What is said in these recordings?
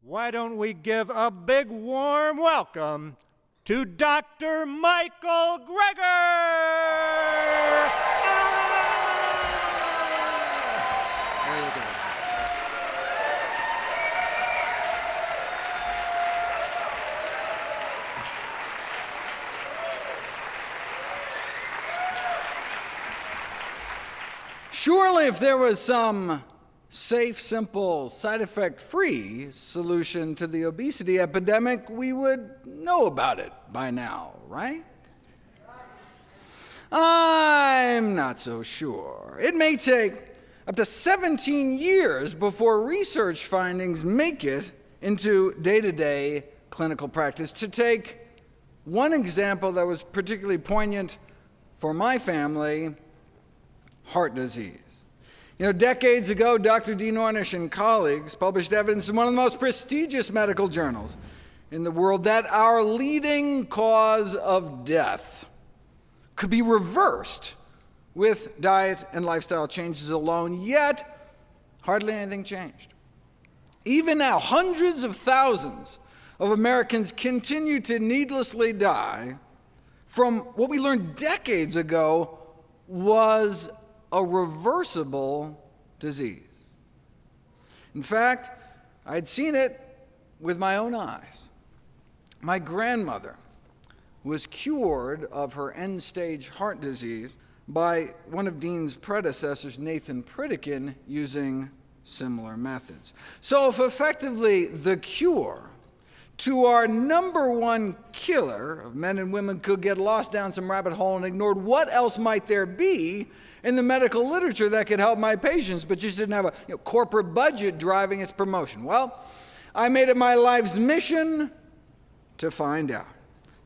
Why don't we give a big warm welcome to Dr. Michael Greger! There you go. Surely if there was some safe, simple, side effect-free solution to the obesity epidemic, we would know about it by now, right? I'm not so sure. It may take up to 17 years before research findings make it into day-to-day clinical practice. To take one example that was particularly poignant for my family, heart disease. Decades ago, Dr. Dean Ornish and colleagues published evidence in one of the most prestigious medical journals in the world that our leading cause of death could be reversed with diet and lifestyle changes alone, yet hardly anything changed. Even now, hundreds of thousands of Americans continue to needlessly die from what we learned decades ago was a reversible disease. In fact, I'd seen it with my own eyes. My grandmother was cured of her end-stage heart disease by one of Dean's predecessors, Nathan Pritikin, using similar methods. So if effectively the cure to our number one killer of men and women could get lost down some rabbit hole and ignored, what else might there be in the medical literature that could help my patients, but just didn't have a corporate budget driving its promotion? Well, I made it my life's mission to find out.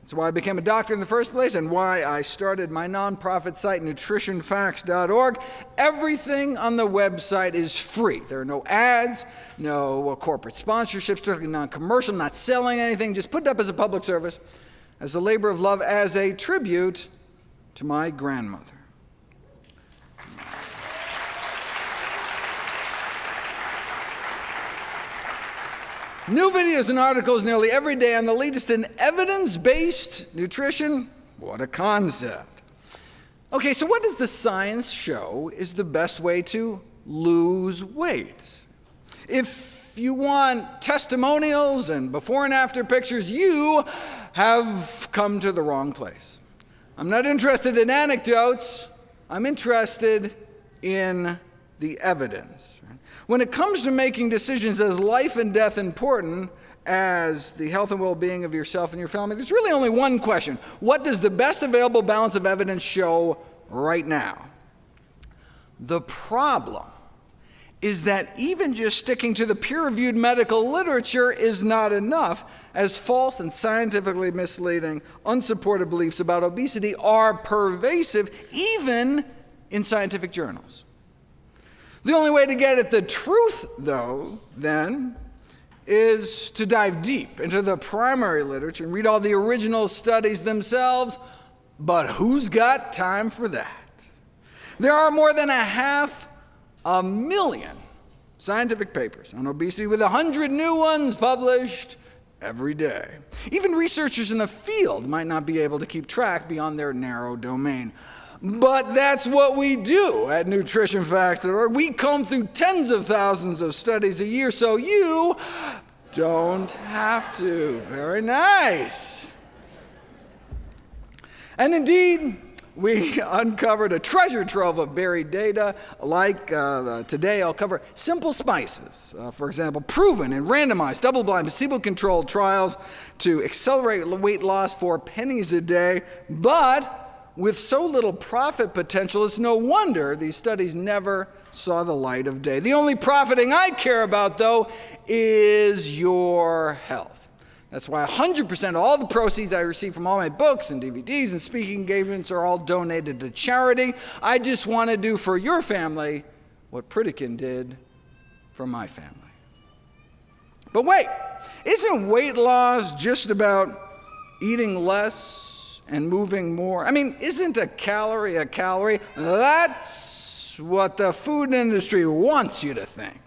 That's why I became a doctor in the first place and why I started my nonprofit site, nutritionfacts.org. Everything on the website is free. There are no ads, no corporate sponsorships, strictly non-commercial, not selling anything, just put it up as a public service, as a labor of love, as a tribute to my grandmother. New videos and articles nearly every day on the latest in evidence-based nutrition. What a concept. Okay, so what does the science show is the best way to lose weight? If you want testimonials and before and after pictures, you have come to the wrong place. I'm not interested in anecdotes. I'm interested in the evidence. When it comes to making decisions as life and death important as the health and well-being of yourself and your family, there's really only one question. What does the best available balance of evidence show right now? The problem is that even just sticking to the peer-reviewed medical literature is not enough, as false and scientifically misleading, unsupported beliefs about obesity are pervasive, even in scientific journals. The only way to get at the truth, though, then, is to dive deep into the primary literature and read all the original studies themselves, but who's got time for that? There are more than 500,000 scientific papers on obesity, with 100 new ones published every day. Even researchers in the field might not be able to keep track beyond their narrow domain. But that's what we do at nutritionfacts.org. We comb through tens of thousands of studies a year, so you don't have to. Very nice. And indeed, we uncovered a treasure trove of buried data. Like today, I'll cover simple spices, for example, proven in randomized, double-blind, placebo-controlled trials to accelerate weight loss for pennies a day, but with so little profit potential, it's no wonder these studies never saw the light of day. The only profiting I care about, though, is your health. That's why 100% of all the proceeds I receive from all my books and DVDs and speaking engagements are all donated to charity. I just want to do for your family what Pritikin did for my family. But wait, isn't weight loss just about eating less and moving more? I mean, isn't a calorie a calorie? That's what the food industry wants you to think.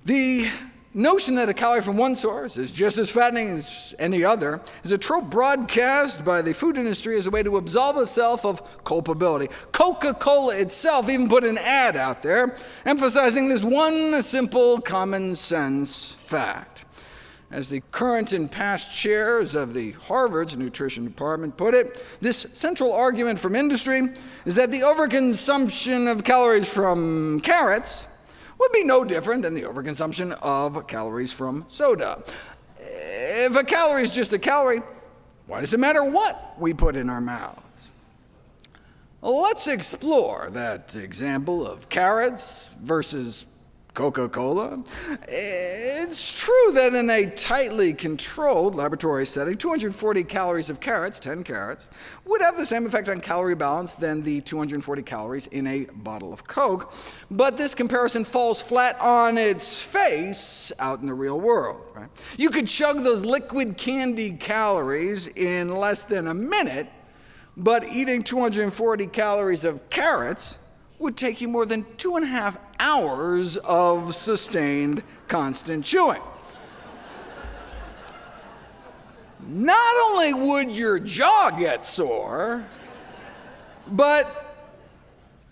The notion that a calorie from one source is just as fattening as any other is a trope broadcast by the food industry as a way to absolve itself of culpability. Coca-Cola itself even put an ad out there emphasizing this one simple common sense fact. As the current and past chairs of the Harvard's nutrition department put it, this central argument from industry is that the overconsumption of calories from carrots would be no different than the overconsumption of calories from soda. If a calorie is just a calorie, why does it matter what we put in our mouths? Let's explore that example of carrots versus Coca-Cola. It's true that in a tightly controlled laboratory setting, 240 calories of carrots, 10 carrots, would have the same effect on calorie balance than the 240 calories in a bottle of Coke. But this comparison falls flat on its face out in the real world. Right? You could chug those liquid candy calories in less than a minute, but eating 240 calories of carrots would take you more than 2.5 hours of sustained, constant chewing. Not only would your jaw get sore, but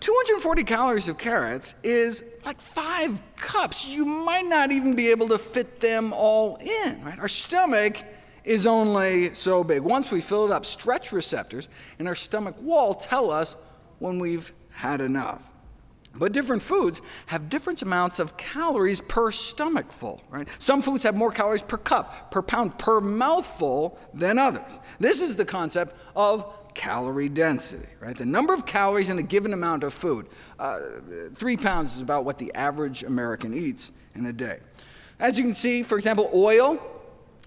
240 calories of carrots is like 5 cups. You might not even be able to fit them all in, right? Our stomach is only so big. Once we fill it up, stretch receptors in our stomach wall tell us when we've had enough. But different foods have different amounts of calories per stomachful, right? Some foods have more calories per cup, per pound, per mouthful than others. This is the concept of calorie density, right? The number of calories in a given amount of food. 3 pounds is about what the average American eats in a day. As you can see, for example, oil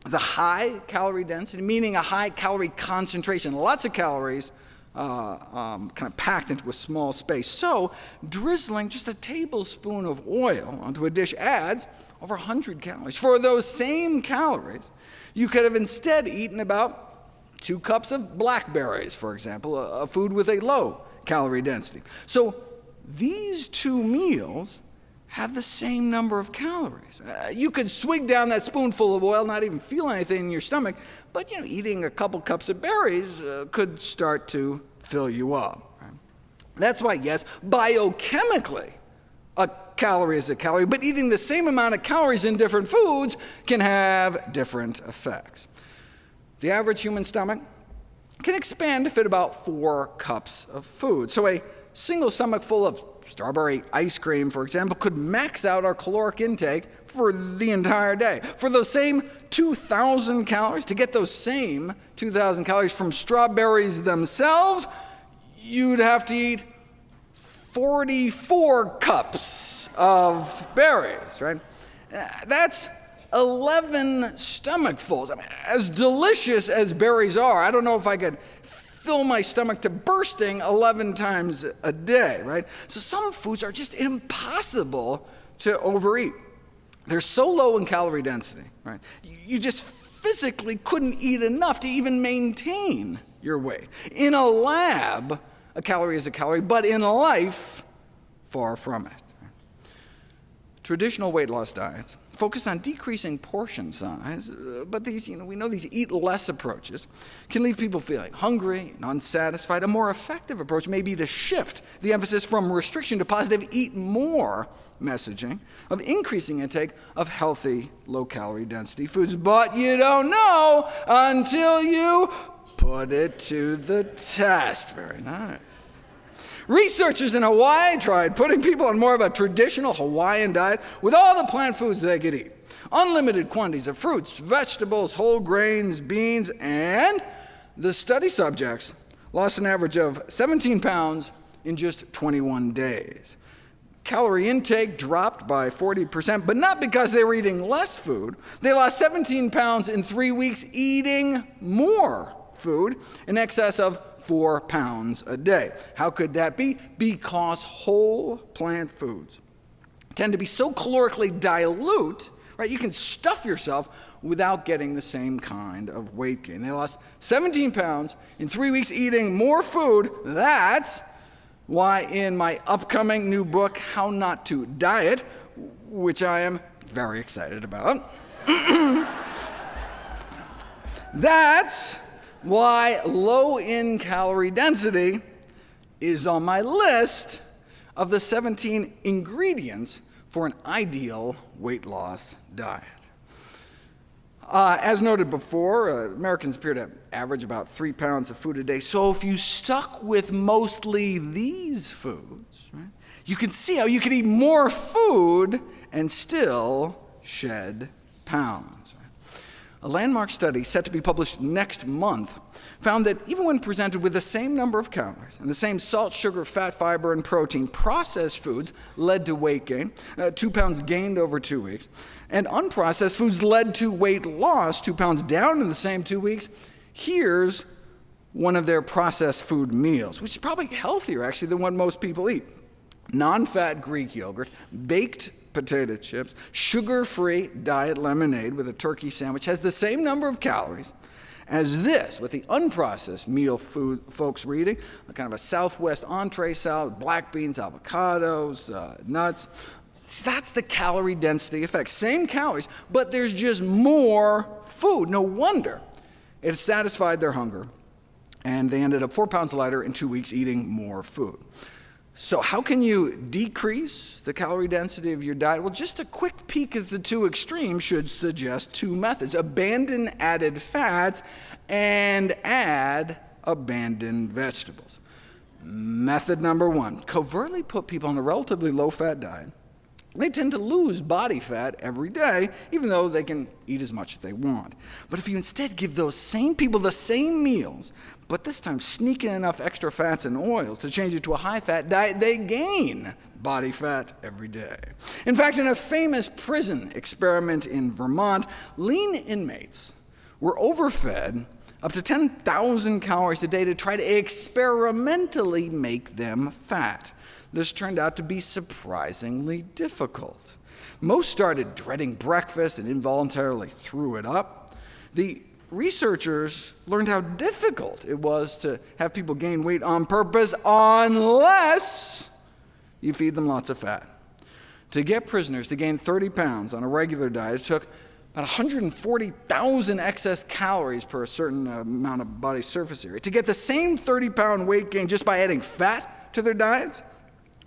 is a high calorie density, meaning a high calorie concentration, lots of calories kind of packed into a small space. So drizzling just a tablespoon of oil onto a dish adds over 100 calories. For those same calories, you could have instead eaten about 2 cups of blackberries, for example, a food with a low calorie density. So these 2 meals have the same number of calories. You could swig down that spoonful of oil, not even feel anything in your stomach, but eating a couple cups of berries could start to fill you up. Right? That's why, yes, biochemically, a calorie is a calorie, but eating the same amount of calories in different foods can have different effects. The average human stomach can expand to fit about 4 cups of food. So a single stomach full of strawberry ice cream, for example, could max out our caloric intake for the entire day. For those same 2,000 calories, to get those same 2,000 calories from strawberries themselves, you'd have to eat 44 cups of berries, right? That's 11 stomachfuls. I mean, as delicious as berries are, I don't know if I could fill my stomach to bursting 11 times a day, right? So some foods are just impossible to overeat. They're so low in calorie density, right? You just physically couldn't eat enough to even maintain your weight. In a lab, a calorie is a calorie, but in life, far from it. Traditional weight loss diets focus on decreasing portion size, but these, we know these eat less approaches can leave people feeling hungry and unsatisfied. A more effective approach may be to shift the emphasis from restriction to positive eat more messaging of increasing intake of healthy, low-calorie density foods. But you don't know until you put it to the test. Very nice. Researchers in Hawaii tried putting people on more of a traditional Hawaiian diet with all the plant foods they could eat. Unlimited quantities of fruits, vegetables, whole grains, beans, and the study subjects lost an average of 17 pounds in just 21 days. Calorie intake dropped by 40%, but not because they were eating less food. They lost 17 pounds in 3 weeks eating more food, in excess of 4 pounds a day. How could that be? Because whole plant foods tend to be so calorically dilute, right? You can stuff yourself without getting the same kind of weight gain. They lost 17 pounds in 3 weeks eating more food. That's why in my upcoming new book, How Not to Diet, which I am very excited about. That's why low in calorie density is on my list of the 17 ingredients for an ideal weight loss diet. As noted before, Americans appear to average about 3 pounds of food a day. So if you stuck with mostly these foods, right, you can see how you can eat more food and still shed pounds. Right? A landmark study set to be published next month found that even when presented with the same number of calories and the same salt, sugar, fat, fiber, and protein, processed foods led to weight gain, 2 pounds gained over 2 weeks, and unprocessed foods led to weight loss, 2 pounds down in the same 2 weeks. Here's one of their processed food meals, which is probably healthier, actually, than what most people eat. Non-fat Greek yogurt, baked potato chips, sugar-free diet lemonade with a turkey sandwich has the same number of calories as this, with the unprocessed meal food folks were eating, a kind of a Southwest entree salad, black beans, avocados, nuts. See, that's the calorie density effect. Same calories, but there's just more food. No wonder it satisfied their hunger, and they ended up 4 pounds lighter in 2 weeks eating more food. So how can you decrease the calorie density of your diet? Well, just a quick peek at the two extremes should suggest two methods. Abandon added fats and add abandoned vegetables. Method number one, covertly put people on a relatively low-fat diet. They tend to lose body fat every day, even though they can eat as much as they want. But if you instead give those same people the same meals, but this time sneak in enough extra fats and oils to change it to a high-fat diet, they gain body fat every day. In fact, in a famous prison experiment in Vermont, lean inmates were overfed up to 10,000 calories a day to try to experimentally make them fat. This turned out to be surprisingly difficult. Most started dreading breakfast and involuntarily threw it up. The researchers learned how difficult it was to have people gain weight on purpose unless you feed them lots of fat. To get prisoners to gain 30 pounds on a regular diet, it took about 140,000 excess calories per a certain amount of body surface area. To get the same 30-pound weight gain just by adding fat to their diets,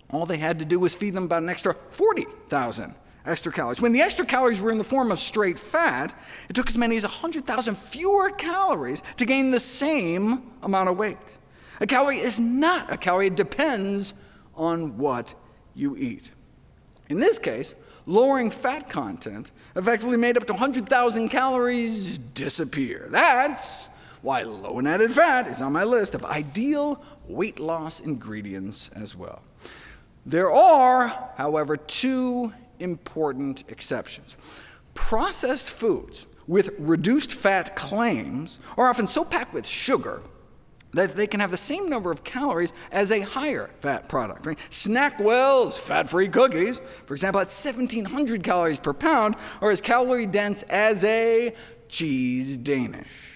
all they had to do was feed them about an extra 40,000 extra calories. When the extra calories were in the form of straight fat, it took as many as 100,000 fewer calories to gain the same amount of weight. A calorie is not a calorie. It depends on what you eat. In this case, lowering fat content effectively made up to 100,000 calories disappear. That's why low in added fat is on my list of ideal weight loss ingredients as well. There are, however, two important exceptions. Processed foods with reduced fat claims are often so packed with sugar that they can have the same number of calories as a higher fat product. Right? Snackwell's fat-free cookies, for example, at 1,700 calories per pound, are as calorie dense as a cheese Danish.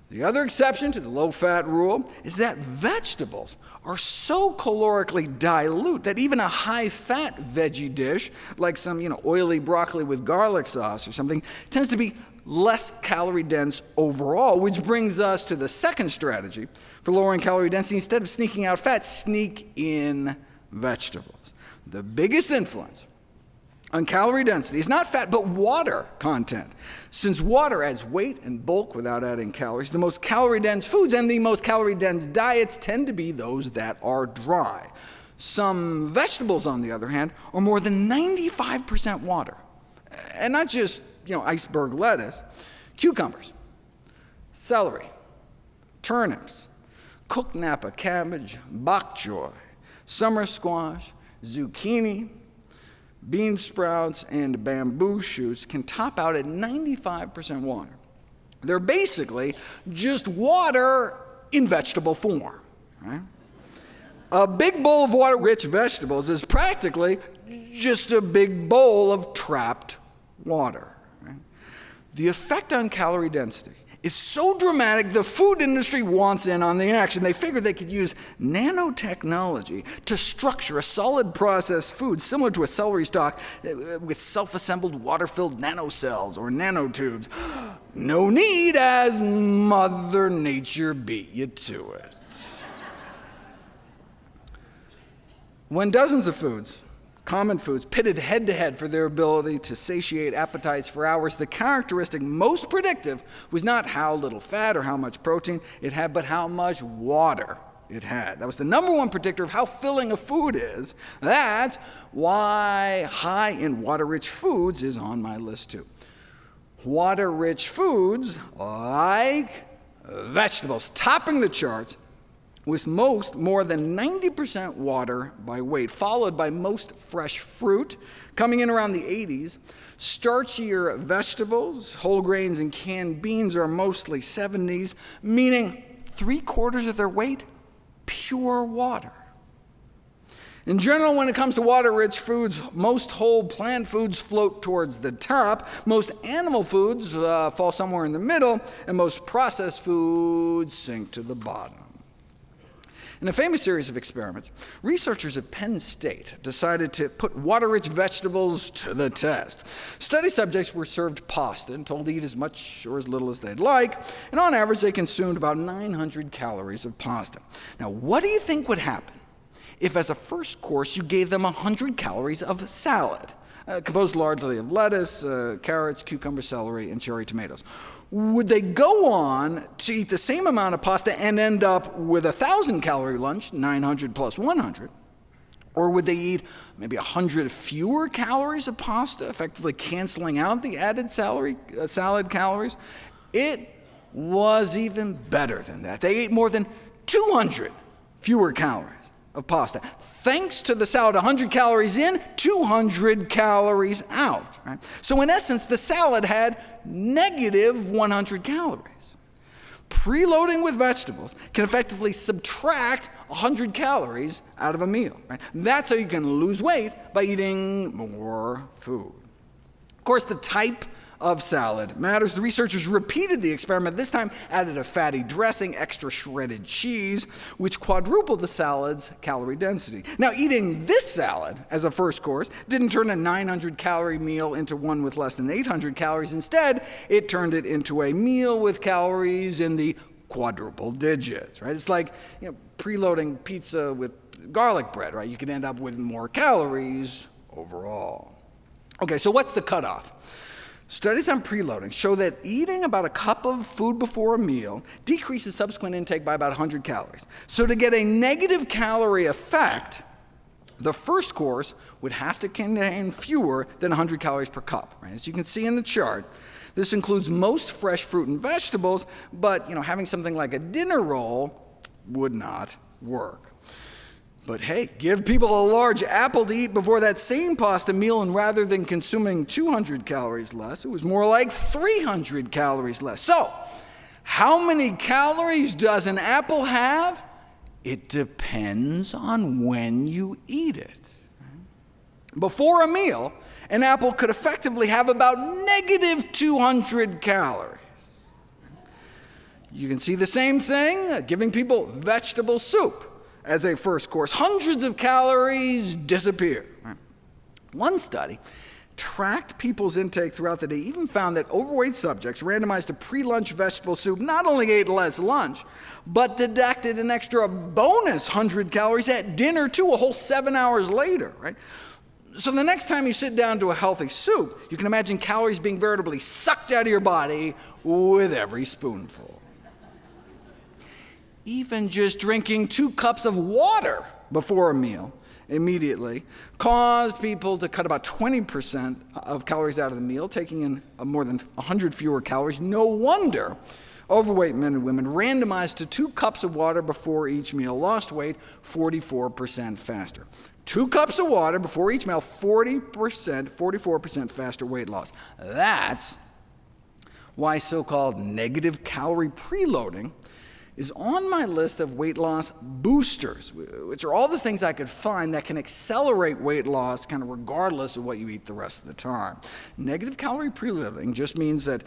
The other exception to the low-fat rule is that vegetables are so calorically dilute that even a high-fat veggie dish, like some oily broccoli with garlic sauce or something, tends to be less calorie dense overall, which brings us to the second strategy for lowering calorie density. Instead of sneaking out fat, sneak in vegetables. The biggest influence on calorie density is not fat, but water content. Since water adds weight and bulk without adding calories, the most calorie-dense foods and the most calorie-dense diets tend to be those that are dry. Some vegetables, on the other hand, are more than 95% water. And not just, iceberg lettuce. Cucumbers, celery, turnips, cooked Napa cabbage, bok choy, summer squash, zucchini, bean sprouts, and bamboo shoots can top out at 95% water. They're basically just water in vegetable form, right? A big bowl of water-rich vegetables is practically just a big bowl of trapped water. Right? The effect on calorie density is so dramatic, the food industry wants in on the action. They figured they could use nanotechnology to structure a solid processed food similar to a celery stalk with self-assembled water-filled nanocells or nanotubes. No need, as Mother Nature beat you to it. When dozens of foods, common foods, pitted head-to-head for their ability to satiate appetites for hours, the characteristic most predictive was not how little fat or how much protein it had, but how much water it had. That was the number one predictor of how filling a food is. That's why high in water-rich foods is on my list too. Water-rich foods like vegetables, topping the charts, with most more than 90% water by weight, followed by most fresh fruit, coming in around the 80s. Starchier vegetables, whole grains, and canned beans are mostly 70s, meaning 3/4 of their weight, pure water. In general, when it comes to water-rich foods, most whole plant foods float towards the top, most animal foods fall somewhere in the middle, and most processed foods sink to the bottom. In a famous series of experiments, researchers at Penn State decided to put water-rich vegetables to the test. Study subjects were served pasta and told to eat as much or as little as they'd like, and on average they consumed about 900 calories of pasta. Now, what do you think would happen if as a first course you gave them 100 calories of salad, composed largely of lettuce, carrots, cucumber, celery, and cherry tomatoes? Would they go on to eat the same amount of pasta and end up with a 1,000-calorie lunch, 900 plus 100? Or would they eat maybe 100 fewer calories of pasta, effectively canceling out the added salad calories? It was even better than that. They ate more than 200 fewer calories of pasta. Thanks to the salad, 100 calories in, 200 calories out. Right? So in essence, the salad had negative 100 calories. Preloading with vegetables can effectively subtract 100 calories out of a meal. Right? That's how you can lose weight, by eating more food. Of course, the type of salad matters. The researchers repeated the experiment, this time added a fatty dressing, extra shredded cheese, which quadrupled the salad's calorie density. Now, eating this salad as a first course didn't turn a 900-calorie meal into one with less than 800 calories. Instead, it turned it into a meal with calories in the quadruple digits. Right? It's like preloading pizza with garlic bread. Right? You can end up with more calories overall. Okay, so what's the cutoff? Studies on preloading show that eating about a cup of food before a meal decreases subsequent intake by about 100 calories. So to get a negative calorie effect, the first course would have to contain fewer than 100 calories per cup. Right? As you can see in the chart, this includes most fresh fruit and vegetables, but having something like a dinner roll would not work. But hey, give people a large apple to eat before that same pasta meal, and rather than consuming 200 calories less, it was more like 300 calories less. So, how many calories does an apple have? It depends on when you eat it. Before a meal, an apple could effectively have about negative 200 calories. You can see the same thing, giving people vegetable soup as a first course. Hundreds of calories disappear. One study tracked people's intake throughout the day, even found that overweight subjects randomized to pre-lunch vegetable soup not only ate less lunch, but deducted an extra bonus 100 calories at dinner too, a whole 7 hours later. Right? So the next time you sit down to a healthy soup, you can imagine calories being veritably sucked out of your body with every spoonful. Even just drinking 2 cups of water before a meal immediately caused people to cut about 20% of calories out of the meal, taking in more than 100 fewer calories. No wonder overweight men and women randomized to 2 cups of water before each meal lost weight 44% faster. 2 cups of water before each meal, 44% faster weight loss. That's why so-called negative calorie preloading is on my list of weight loss boosters, which are all the things I could find that can accelerate weight loss kind of regardless of what you eat the rest of the time. Negative calorie preloading just means that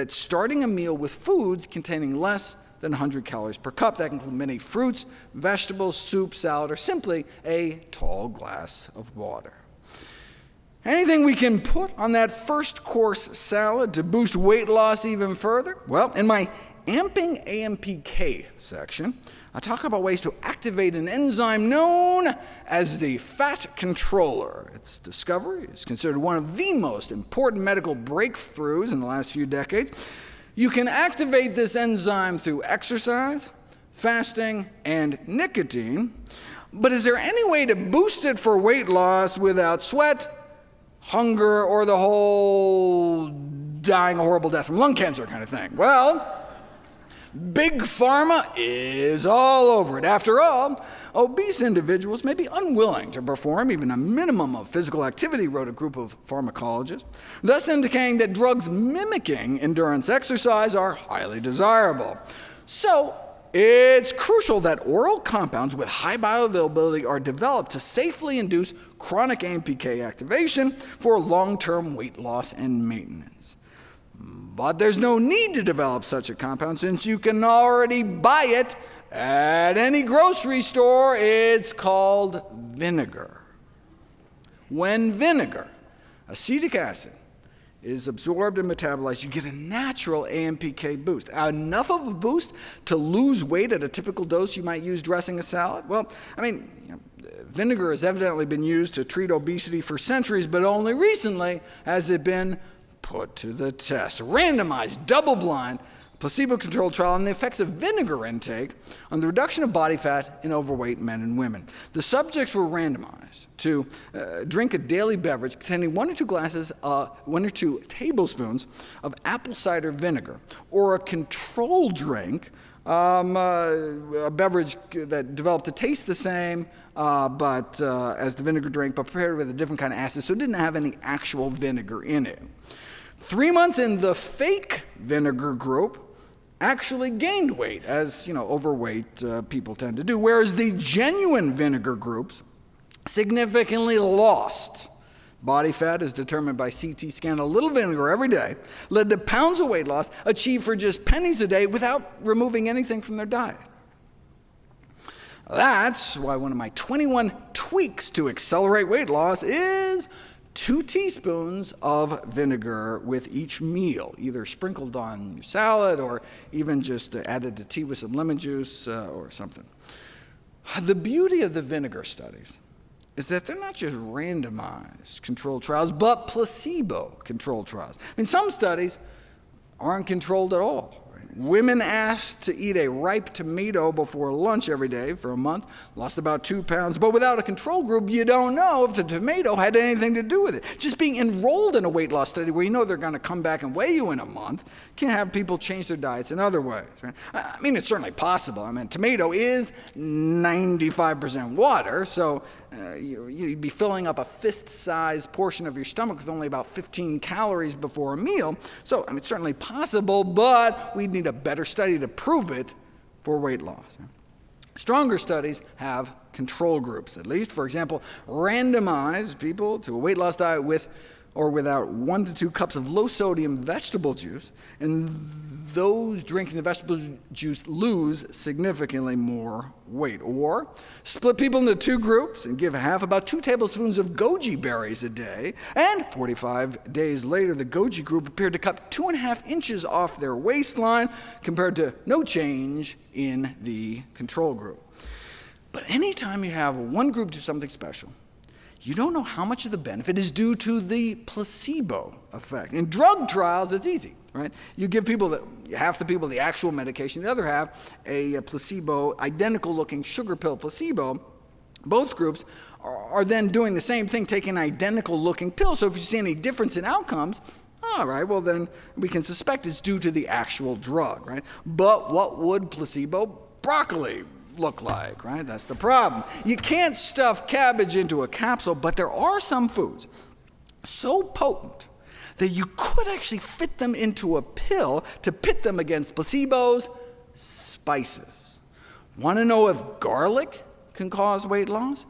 starting a meal with foods containing less than 100 calories per cup. That can include many fruits, vegetables, soup, salad, or simply a tall glass of water. Anything we can put on that first course salad to boost weight loss even further? Well, in my Amping AMPK section, I talk about ways to activate an enzyme known as the fat controller. Its discovery is considered one of the most important medical breakthroughs in the last few decades. You can activate this enzyme through exercise, fasting, and nicotine, but is there any way to boost it for weight loss without sweat, hunger, or the whole dying a horrible death from lung cancer kind of thing? Well, Big Pharma is all over it. After all, obese individuals may be unwilling to perform even a minimum of physical activity, wrote a group of pharmacologists, thus indicating that drugs mimicking endurance exercise are highly desirable. So, it's crucial that oral compounds with high bioavailability are developed to safely induce chronic AMPK activation for long-term weight loss and maintenance. But there's no need to develop such a compound since you can already buy it at any grocery store. It's called vinegar. When vinegar, acetic acid, is absorbed and metabolized, you get a natural AMPK boost. Enough of a boost to lose weight at a typical dose you might use dressing a salad? Well, vinegar has evidently been used to treat obesity for centuries, but only recently has it been put to the test. Randomized, double-blind, placebo-controlled trial on the effects of vinegar intake on the reduction of body fat in overweight men and women. The subjects were randomized to drink a daily beverage containing 1 or 2 tablespoons of apple cider vinegar, or a control drink, a beverage that developed to taste the same but as the vinegar drink, but prepared with a different kind of acid, so it didn't have any actual vinegar in it. 3 months in, the fake vinegar group actually gained weight, as overweight people tend to do, whereas the genuine vinegar groups significantly lost body fat, as determined by CT scan. A little vinegar every day led to pounds of weight loss achieved for just pennies a day without removing anything from their diet. That's why one of my 21 tweaks to accelerate weight loss is 2 teaspoons of vinegar with each meal, either sprinkled on your salad or even just added to tea with some lemon juice or something. The beauty of the vinegar studies is that they're not just randomized controlled trials, but placebo-controlled trials. Some studies aren't controlled at all. Women asked to eat a ripe tomato before lunch every day for a month, lost about 2 pounds, but without a control group, you don't know if the tomato had anything to do with it. Just being enrolled in a weight loss study where you know they're going to come back and weigh you in a month can have people change their diets in other ways. Right? It's certainly possible. Tomato is 95% water, so you'd be filling up a fist-sized portion of your stomach with only about 15 calories before a meal. So, it's certainly possible, but we'd need a better study to prove it for weight loss. Stronger studies have control groups, at least. For example, randomize people to a weight loss diet with or without 1 to 2 cups of low-sodium vegetable juice, and those drinking the vegetable juice lose significantly more weight. Or split people into 2 groups and give half about 2 tablespoons of goji berries a day, and 45 days later, the goji group appeared to cut 2.5 inches off their waistline compared to no change in the control group. But anytime you have one group do something special, you don't know how much of the benefit is due to the placebo effect. In drug trials, it's easy, right? You give half the people the actual medication, the other half a placebo, identical-looking sugar pill placebo. Both groups are then doing the same thing, taking an identical-looking pill. So if you see any difference in outcomes, all right, well then we can suspect it's due to the actual drug, right? But what would placebo broccoli look like, right? That's the problem. You can't stuff cabbage into a capsule, but there are some foods so potent that you could actually fit them into a pill to pit them against placebos spices. Want to know if garlic can cause weight loss?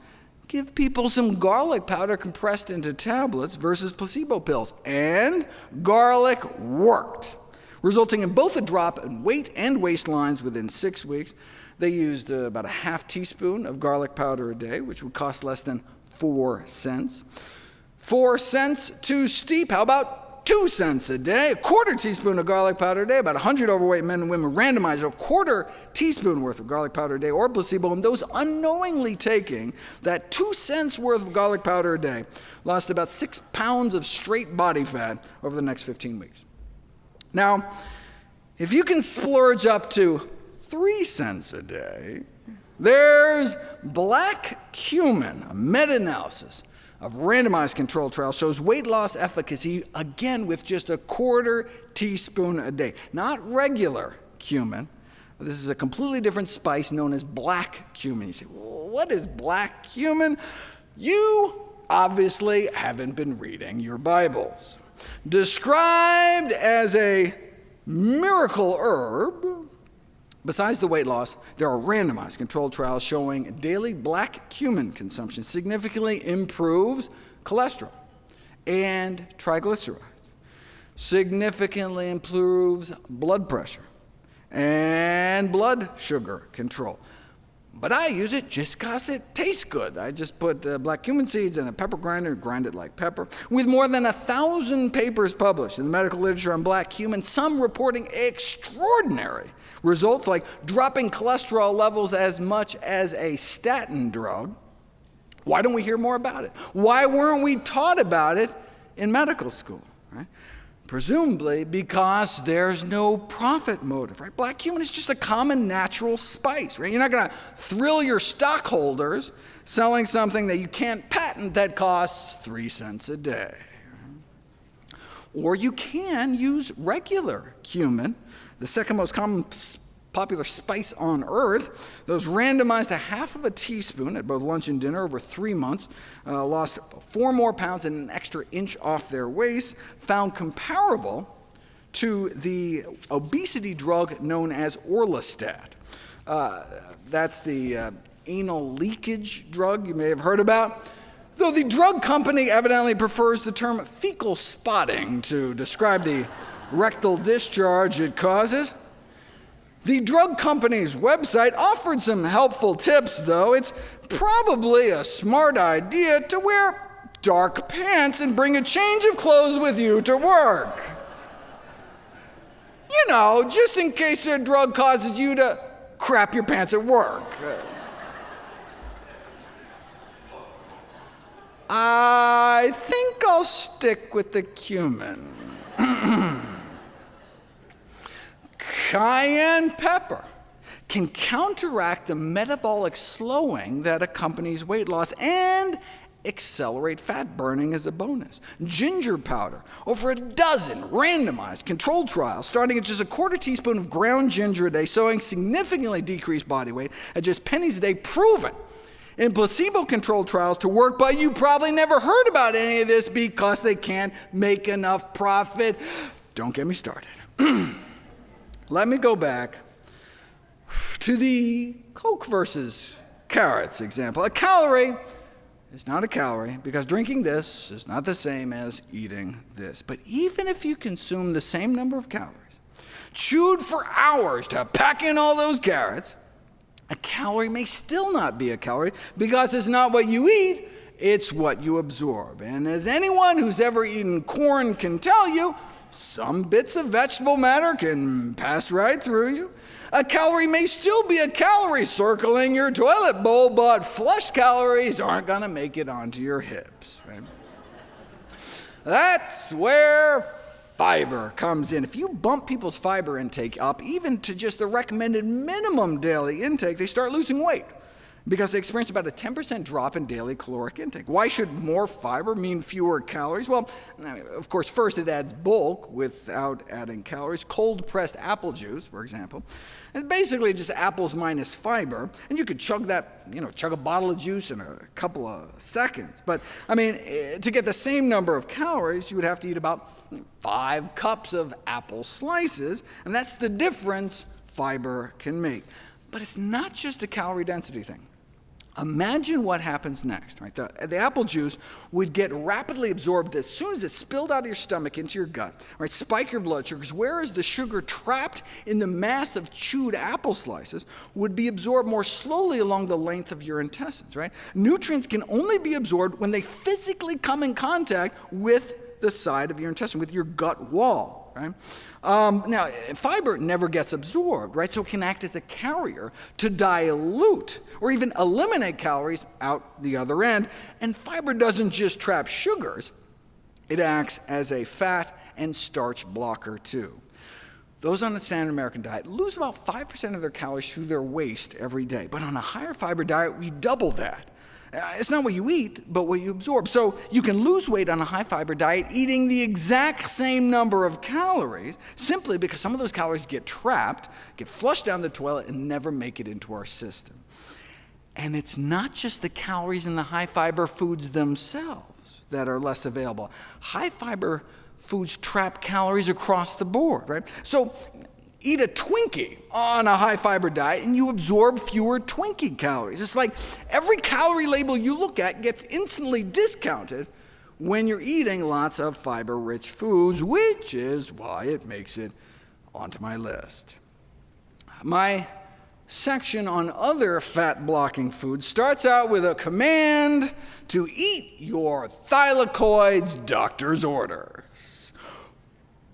Give people some garlic powder compressed into tablets versus placebo pills. And garlic worked, resulting in both a drop in weight and waistlines within 6 weeks. They used about a half teaspoon of garlic powder a day, which would cost less than 4 cents. 4 cents too steep? How about 2 cents a day? A quarter teaspoon of garlic powder a day. About 100 overweight men and women randomized a quarter teaspoon worth of garlic powder a day or placebo, and those unknowingly taking that 2 cents worth of garlic powder a day lost about 6 pounds of straight body fat over the next 15 weeks. Now, if you can splurge up to 3 cents a day, there's black cumin. A meta-analysis of randomized controlled trials shows weight loss efficacy, again, with just a quarter teaspoon a day. Not regular cumin. This is a completely different spice known as black cumin. You say, well, what is black cumin? You obviously haven't been reading your Bibles. Described as a miracle herb, besides the weight loss, there are randomized controlled trials showing daily black cumin consumption significantly improves cholesterol and triglycerides, significantly improves blood pressure and blood sugar control. But I use it just because it tastes good. I just put black cumin seeds in a pepper grinder and grind it like pepper. With more than 1,000 papers published in the medical literature on black cumin, some reporting extraordinary results like dropping cholesterol levels as much as a statin drug. Why don't we hear more about it? Why weren't we taught about it in medical school? Right? Presumably because there's no profit motive, right? Black cumin is just a common natural spice, right? You're not going to thrill your stockholders selling something that you can't patent that costs 3 cents a day. Or you can use regular cumin, the second most common popular spice on earth. Those randomized a half of a teaspoon at both lunch and dinner over 3 months, lost 4 more pounds and an extra inch off their waist, found comparable to the obesity drug known as Orlistat. That's the anal leakage drug you may have heard about. Though the drug company evidently prefers the term fecal spotting to describe the rectal discharge it causes. The drug company's website offered some helpful tips, though. It's probably a smart idea to wear dark pants and bring a change of clothes with you to work. You know, just in case a drug causes you to crap your pants at work. I think I'll stick with the cumin. Cayenne pepper can counteract the metabolic slowing that accompanies weight loss and accelerate fat burning as a bonus. Ginger powder, over a dozen randomized controlled trials starting at just a quarter teaspoon of ground ginger a day, showing significantly decreased body weight at just pennies a day, proven in placebo-controlled trials to work, but you probably never heard about any of this because they can't make enough profit. Don't get me started. Let me go back to the Coke versus carrots example. A calorie is not a calorie because drinking this is not the same as eating this. But even if you consume the same number of calories, chewed for hours to pack in all those carrots, a calorie may still not be a calorie because it's not what you eat, it's what you absorb. And as anyone who's ever eaten corn can tell you, some bits of vegetable matter can pass right through you. A calorie may still be a calorie circling your toilet bowl, but flush calories aren't going to make it onto your hips. Right? That's where fiber comes in. If you bump people's fiber intake up, even to just the recommended minimum daily intake, they start losing weight because they experience about a 10% drop in daily caloric intake. Why should more fiber mean fewer calories? Well, of course, first it adds bulk without adding calories. Cold-pressed apple juice, for example, is basically just apples minus fiber, and you could chug that, chug a bottle of juice in a couple of seconds. But, to get the same number of calories, you would have to eat about 5 cups of apple slices, and that's the difference fiber can make. But it's not just a calorie density thing. Imagine what happens next, right? The apple juice would get rapidly absorbed as soon as it's spilled out of your stomach into your gut, right? Spike your blood sugars, whereas the sugar trapped in the mass of chewed apple slices would be absorbed more slowly along the length of your intestines, right? Nutrients can only be absorbed when they physically come in contact with the side of your intestine, with your gut wall, right? Now, fiber never gets absorbed, right? So it can act as a carrier to dilute or even eliminate calories out the other end. And fiber doesn't just trap sugars, it acts as a fat and starch blocker too. Those on the standard American diet lose about 5% of their calories through their waste every day. But on a higher fiber diet, we double that. It's not what you eat, but what you absorb. So you can lose weight on a high-fiber diet eating the exact same number of calories simply because some of those calories get trapped, get flushed down the toilet, and never make it into our system. And it's not just the calories in the high-fiber foods themselves that are less available. High-fiber foods trap calories across the board, right? So eat a Twinkie on a high-fiber diet and you absorb fewer Twinkie calories. It's like every calorie label you look at gets instantly discounted when you're eating lots of fiber-rich foods, which is why it makes it onto my list. My section on other fat-blocking foods starts out with a command to eat your thylakoids, doctor's orders.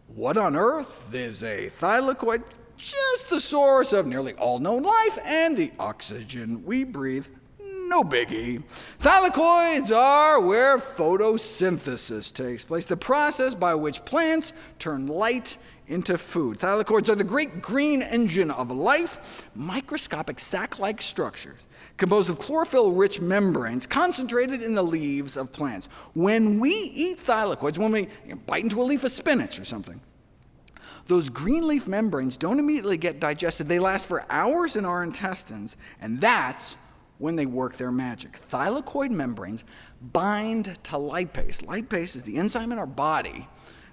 What on earth is a thylakoid? Just the source of nearly all known life and the oxygen we breathe. No biggie. Thylakoids are where photosynthesis takes place, the process by which plants turn light into food. Thylakoids are the great green engine of life, microscopic sac-like structures composed of chlorophyll-rich membranes concentrated in the leaves of plants. When we eat thylakoids, when we bite into a leaf of spinach or something, those green leaf membranes don't immediately get digested. They last for hours in our intestines, and that's when they work their magic. Thylakoid membranes bind to lipase. Lipase is the enzyme in our body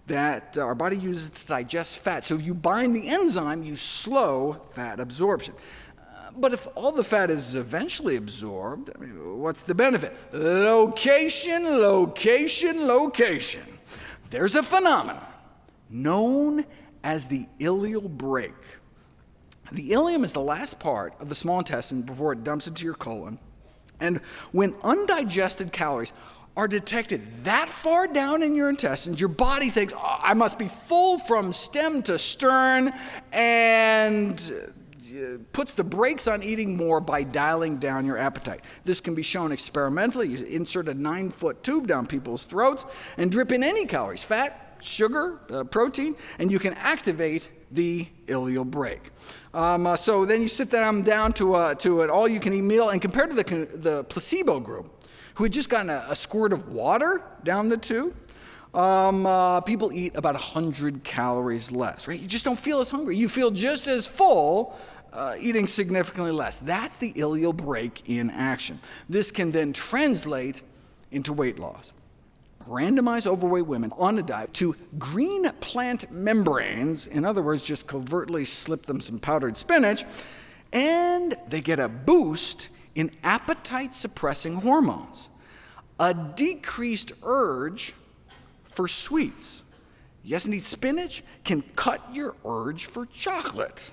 that our body uses to digest fat. So if you bind the enzyme, you slow fat absorption. But if all the fat is eventually absorbed, what's the benefit? Location, location, location. There's a phenomenon known as the ileal brake. The ileum is the last part of the small intestine before it dumps into your colon. And when undigested calories are detected that far down in your intestines, your body thinks, oh, I must be full from stem to stern, and puts the brakes on eating more by dialing down your appetite. This can be shown experimentally. You insert a 9-foot tube down people's throats and drip in any calories, fat, sugar, protein, and you can activate the ileal brake. So then you sit them down to an all-you-can-eat meal, and compared to the placebo group, who had just gotten a squirt of water down the tube, people eat about 100 calories less, right? You just don't feel as hungry. You feel just as full, eating significantly less. That's the ileal brake in action. This can then translate into weight loss. Randomize overweight women on a diet to green plant membranes, in other words, just covertly slip them some powdered spinach, and they get a boost in appetite-suppressing hormones, a decreased urge for sweets. Yes, indeed, spinach can cut your urge for chocolate.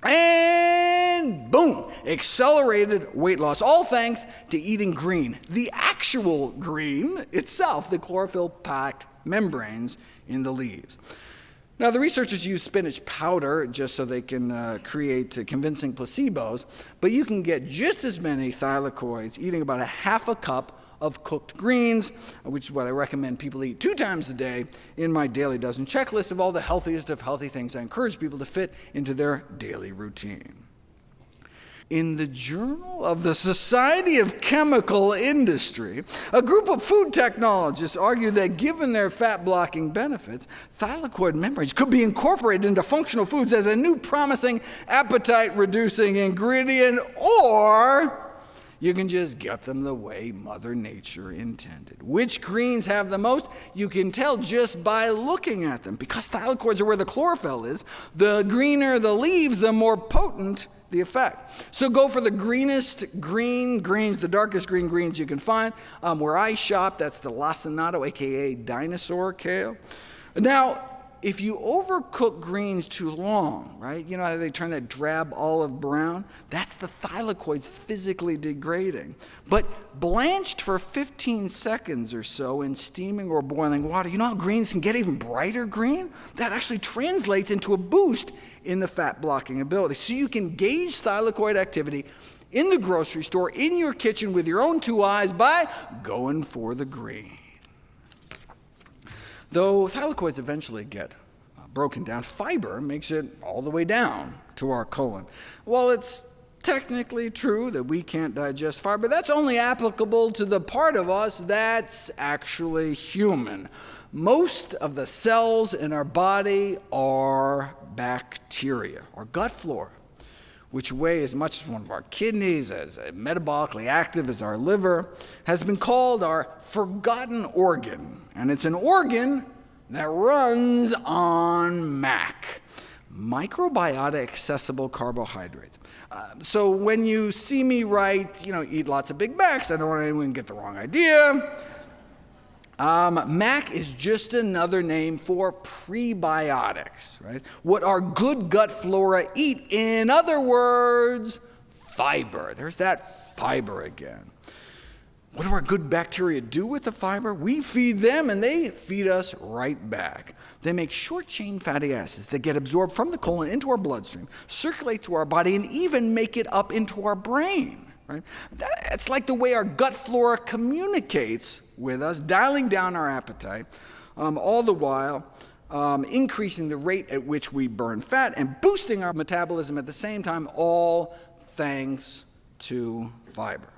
And boom, accelerated weight loss, all thanks to eating green. The actual green itself, the chlorophyll-packed membranes in the leaves. Now, the researchers use spinach powder just so they can create convincing placebos, but you can get just as many thylakoids eating about a half a cup of cooked greens, which is what I recommend people eat 2 times a day in my daily dozen checklist of all the healthiest of healthy things I encourage people to fit into their daily routine. In the Journal of the Society of Chemical Industry, a group of food technologists argue that given their fat-blocking benefits, thylakoid membranes could be incorporated into functional foods as a new promising appetite-reducing ingredient, or You can just get them the way Mother Nature intended. Which greens have the most? You can tell just by looking at them. Because thylakoids are where the chlorophyll is, the greener the leaves, the more potent the effect. So go for the greenest green greens, the darkest green greens you can find. Where I shop, that's the lacinato, aka dinosaur kale. Now, if you overcook greens too long, right? You know how they turn that drab olive brown? That's the thylakoids physically degrading. But blanched for 15 seconds or so in steaming or boiling water, you know how greens can get even brighter green? That actually translates into a boost in the fat blocking ability. So you can gauge thylakoid activity in the grocery store, in your kitchen with your own two eyes by going for the green. Though thylakoids eventually get broken down, fiber makes it all the way down to our colon. While it's technically true that we can't digest fiber, that's only applicable to the part of us that's actually human. Most of the cells in our body are bacteria, or gut flora, which weigh as much as one of our kidneys, as metabolically active as our liver, has been called our forgotten organ. And it's an organ that runs on MAC, microbiota accessible carbohydrates. So when you see me write, eat lots of Big Macs, I don't want anyone to get the wrong idea. MAC is just another name for prebiotics, right? What our good gut flora eat. In other words, fiber. There's that fiber again. What do our good bacteria do with the fiber? We feed them and they feed us right back. They make short-chain fatty acids that get absorbed from the colon into our bloodstream, circulate through our body, and even make it up into our brain. Right? It's like the way our gut flora communicates with us, dialing down our appetite, all the while increasing the rate at which we burn fat and boosting our metabolism at the same time, all thanks to fiber.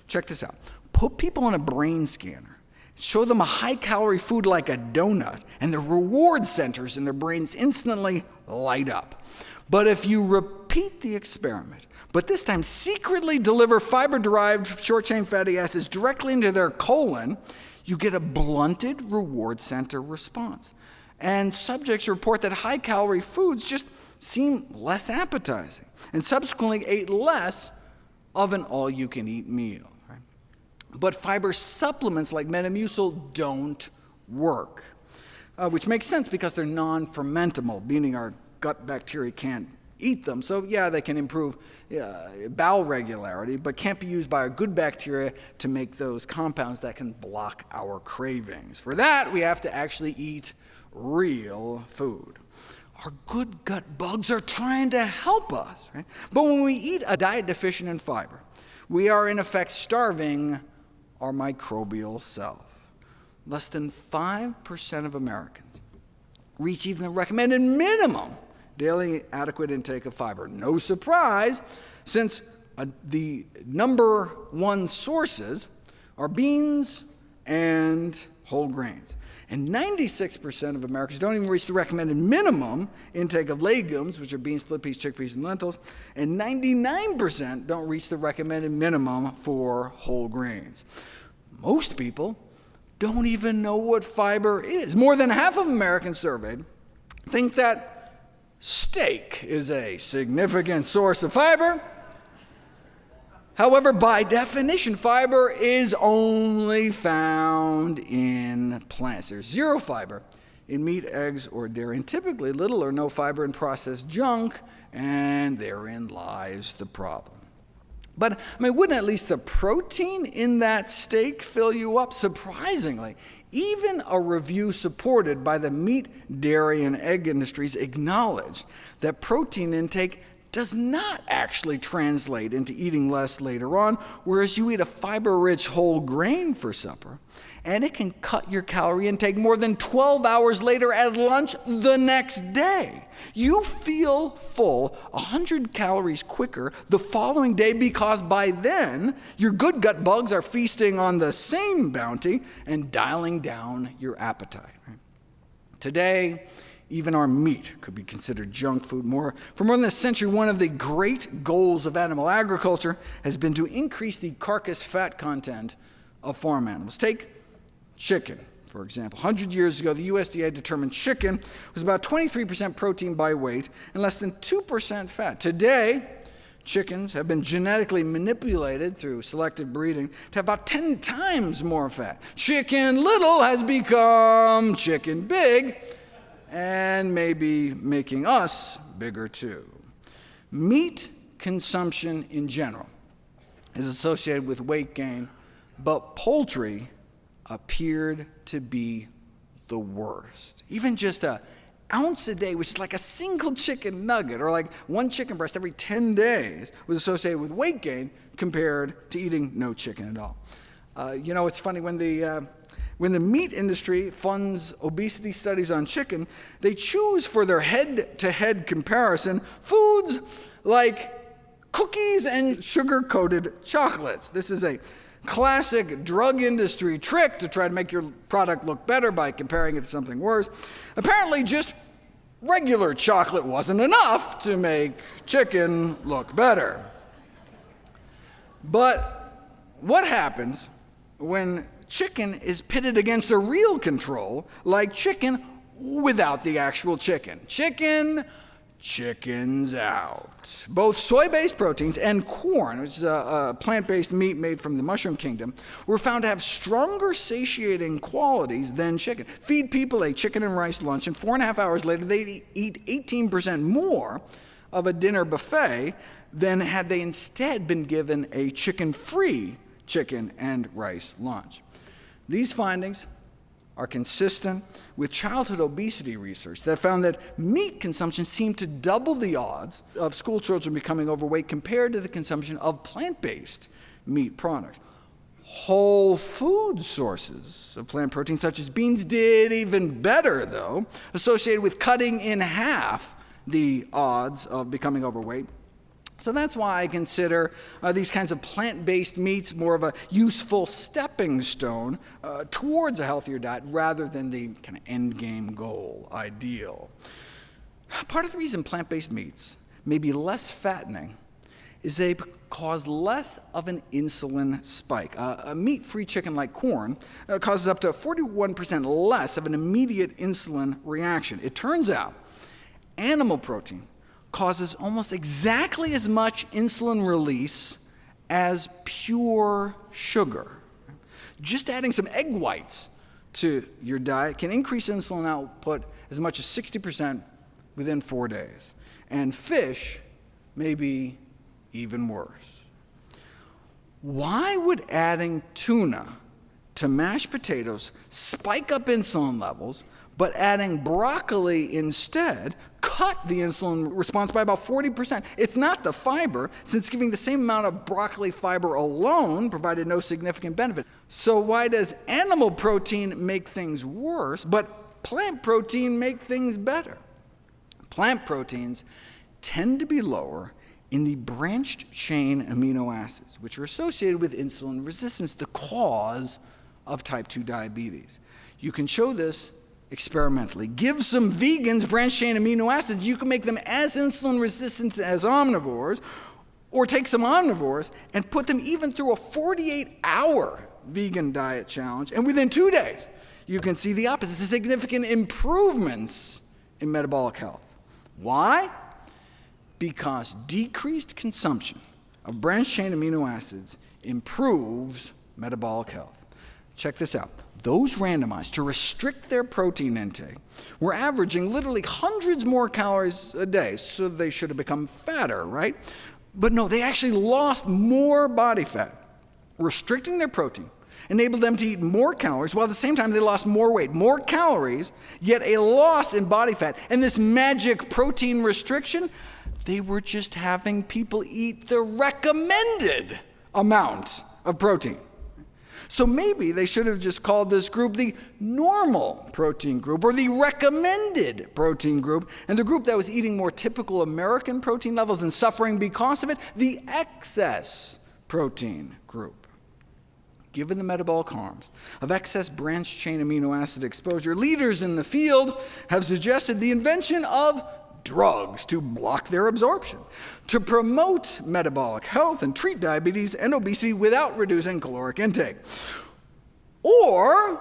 Check this out. Put people on a brain scanner, show them a high-calorie food like a donut, and the reward centers in their brains instantly light up. But if you repeat the experiment, but this time secretly deliver fiber-derived short-chain fatty acids directly into their colon, you get a blunted reward center response. And subjects report that high-calorie foods just seem less appetizing, and subsequently ate less of an all-you-can-eat meal. Right? But fiber supplements like Metamucil don't work, which makes sense because they're non-fermentable, meaning our gut bacteria can't eat them. So yeah, they can improve bowel regularity, but can't be used by our good bacteria to make those compounds that can block our cravings. For that, we have to actually eat real food. Our good gut bugs are trying to help us, right? But when we eat a diet deficient in fiber, we are in effect starving our microbial self. Less than 5% of Americans reach even the recommended minimum daily adequate intake of fiber. No surprise, since the number one sources are beans and whole grains. And 96% of Americans don't even reach the recommended minimum intake of legumes, which are beans, split peas, chickpeas, and lentils. And 99% don't reach the recommended minimum for whole grains. Most people don't even know what fiber is. More than half of Americans surveyed think that steak is a significant source of fiber. However, by definition, fiber is only found in plants. There's zero fiber in meat, eggs, or dairy, and typically little or no fiber in processed junk, and therein lies the problem. But, wouldn't at least the protein in that steak fill you up? Surprisingly, even a review supported by the meat, dairy, and egg industries acknowledged that protein intake does not actually translate into eating less later on, whereas you eat a fiber-rich whole grain for supper, and it can cut your calorie intake more than 12 hours later at lunch the next day. You feel full 100 calories quicker the following day because by then, your good gut bugs are feasting on the same bounty and dialing down your appetite. Today, even our meat could be considered junk food. For more than a century, one of the great goals of animal agriculture has been to increase the carcass fat content of farm animals. Take chicken, for example. 100 years ago, the USDA determined chicken was about 23% protein by weight and less than 2% fat. Today, chickens have been genetically manipulated through selective breeding to have about 10 times more fat. Chicken Little has become Chicken Big, and maybe making us bigger too. Meat consumption in general is associated with weight gain, but poultry appeared to be the worst. Even just an ounce a day, which is like a single chicken nugget, or like one chicken breast every 10 days, was associated with weight gain compared to eating no chicken at all. It's funny, when the meat industry funds obesity studies on chicken, they choose for their head-to-head comparison foods like cookies and sugar-coated chocolates. This is a classic drug industry trick to try to make your product look better by comparing it to something worse. Apparently, just regular chocolate wasn't enough to make chicken look better. But what happens when chicken is pitted against a real control, like chicken without the actual chicken? Chickens out. Both soy-based proteins and corn, which is a plant-based meat made from the mushroom kingdom, were found to have stronger satiating qualities than chicken. Feed people a chicken and rice lunch, and 4.5 hours later, they'd eat 18% more of a dinner buffet than had they instead been given a chicken-free chicken and rice lunch. These findings are consistent with childhood obesity research that found that meat consumption seemed to double the odds of school children becoming overweight compared to the consumption of plant-based meat products. Whole food sources of plant protein, such as beans, did even better, though, associated with cutting in half the odds of becoming overweight. So that's why I consider these kinds of plant-based meats more of a useful stepping stone towards a healthier diet rather than the kind of end-game goal ideal. Part of the reason plant-based meats may be less fattening is they cause less of an insulin spike. A meat-free chicken like corn causes up to 41% less of an immediate insulin reaction. It turns out animal protein causes almost exactly as much insulin release as pure sugar. Just adding some egg whites to your diet can increase insulin output as much as 60% within 4 days. And fish may be even worse. Why would adding tuna to mashed potatoes spike up insulin levels, but adding broccoli instead cut the insulin response by about 40%? It's not the fiber, since giving the same amount of broccoli fiber alone provided no significant benefit. So why does animal protein make things worse, but plant protein make things better? Plant proteins tend to be lower in the branched chain amino acids, which are associated with insulin resistance, the cause of type 2 diabetes. You can show this experimentally. Give some vegans branched chain amino acids, you can make them as insulin resistant as omnivores, or take some omnivores and put them even through a 48-hour vegan diet challenge, and within 2 days, you can see the opposite, significant improvements in metabolic health. Why? Because decreased consumption of branched chain amino acids improves metabolic health. Check this out. Those randomized to restrict their protein intake were averaging literally hundreds more calories a day, so they should have become fatter, right? But no, they actually lost more body fat. Restricting their protein enabled them to eat more calories, while at the same time they lost more weight, more calories, yet a loss in body fat. And this magic protein restriction, they were just having people eat the recommended amount of protein. So maybe they should have just called this group the normal protein group, or the recommended protein group, and the group that was eating more typical American protein levels and suffering because of it, the excess protein group. given the metabolic harms of excess branched-chain amino acid exposure, leaders in the field have suggested the invention of drugs to block their absorption, to promote metabolic health and treat diabetes and obesity without reducing caloric intake. Or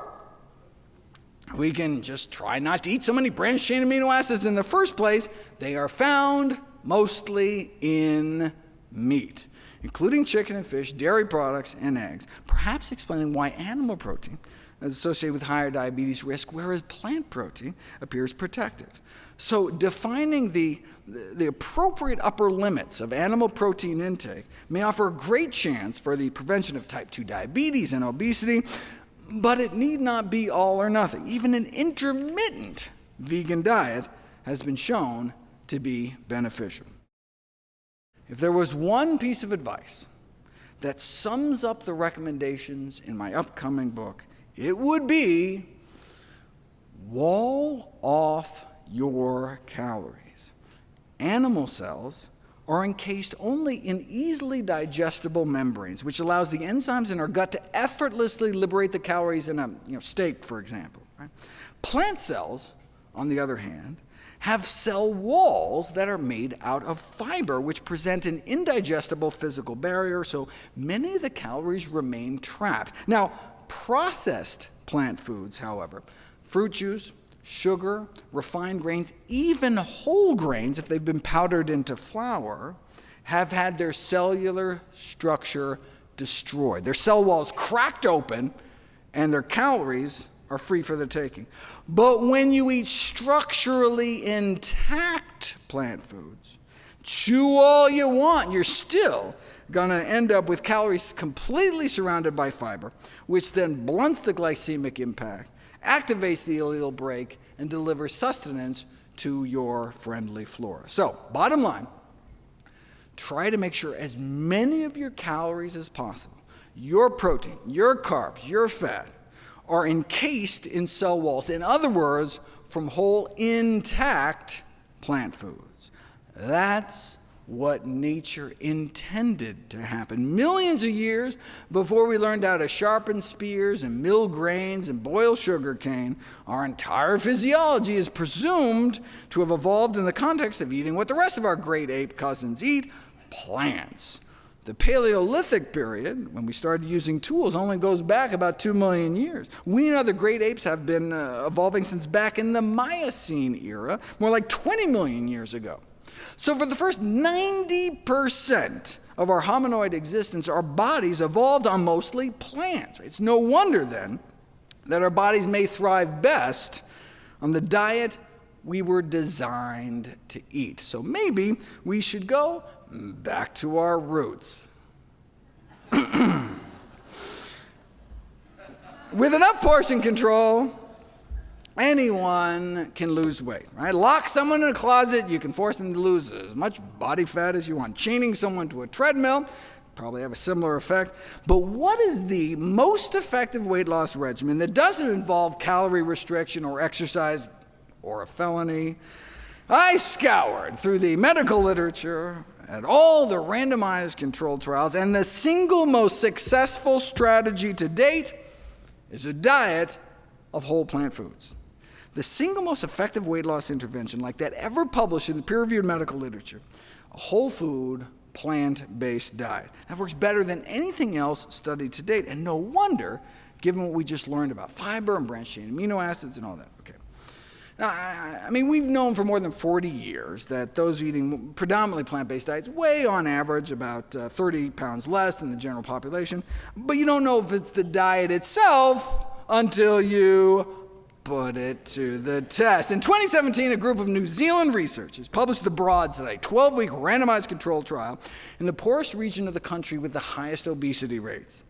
we can just try not to eat so many branched-chain amino acids in the first place. They are found mostly in meat, including chicken and fish, dairy products, and eggs, perhaps explaining why animal protein is associated with higher diabetes risk, whereas plant protein appears protective. So defining the appropriate upper limits of animal protein intake may offer a great chance for the prevention of type 2 diabetes and obesity, but it need not be all or nothing. Even an intermittent vegan diet has been shown to be beneficial. If there was one piece of advice that sums up the recommendations in my upcoming book, it would be wall off your calories. Animal cells are encased only in easily digestible membranes, which allows the enzymes in our gut to effortlessly liberate the calories in a steak, for example. Right? Plant cells, on the other hand, have cell walls that are made out of fiber, which present an indigestible physical barrier, so many of the calories remain trapped. Now, processed plant foods, however, fruit juice, sugar, refined grains, even whole grains, if they've been powdered into flour, have had their cellular structure destroyed. Their cell walls cracked open, and their calories are free for the taking. But when you eat structurally intact plant foods, chew all you want, you're still going to end up with calories completely surrounded by fiber, which then blunts the glycemic impact, activates the ileal brake, and delivers sustenance to your friendly flora. So, bottom line, try to make sure as many of your calories as possible, your protein, your carbs, your fat, are encased in cell walls. In other words, from whole, intact plant foods. That's what nature intended to happen millions of years before we learned how to sharpen spears and mill grains and boil sugar cane. Our entire physiology is presumed to have evolved in the context of eating what the rest of our great ape cousins eat, plants. The Paleolithic period, when we started using tools, only goes back about 2 million years. We and other great apes have been evolving since back in the Miocene era, more like 20 million years ago. So for the first 90% of our hominoid existence, our bodies evolved on mostly plants. It's no wonder, then, that our bodies may thrive best on the diet we were designed to eat. So maybe we should go back to our roots. With enough portion control, anyone can lose weight, right? Lock someone in a closet, you can force them to lose as much body fat as you want. Chaining someone to a treadmill, probably have a similar effect. But what is the most effective weight loss regimen that doesn't involve calorie restriction or exercise or a felony? I scoured through the medical literature at all the randomized controlled trials, and the single most successful strategy to date is a diet of whole plant foods. The single most effective weight loss intervention like that ever published in the peer-reviewed medical literature, a whole food, plant-based diet. That works better than anything else studied to date, and no wonder, given what we just learned about fiber and branched-chain amino acids and all that. Okay. Now, I mean, we've known for more than 40 years that those eating predominantly plant-based diets weigh on average about 30 pounds less than the general population, but you don't know if it's the diet itself until you put it to the test. In 2017, a group of New Zealand researchers published the Broad Study, 12-week randomized controlled trial in the poorest region of the country with the highest obesity rates.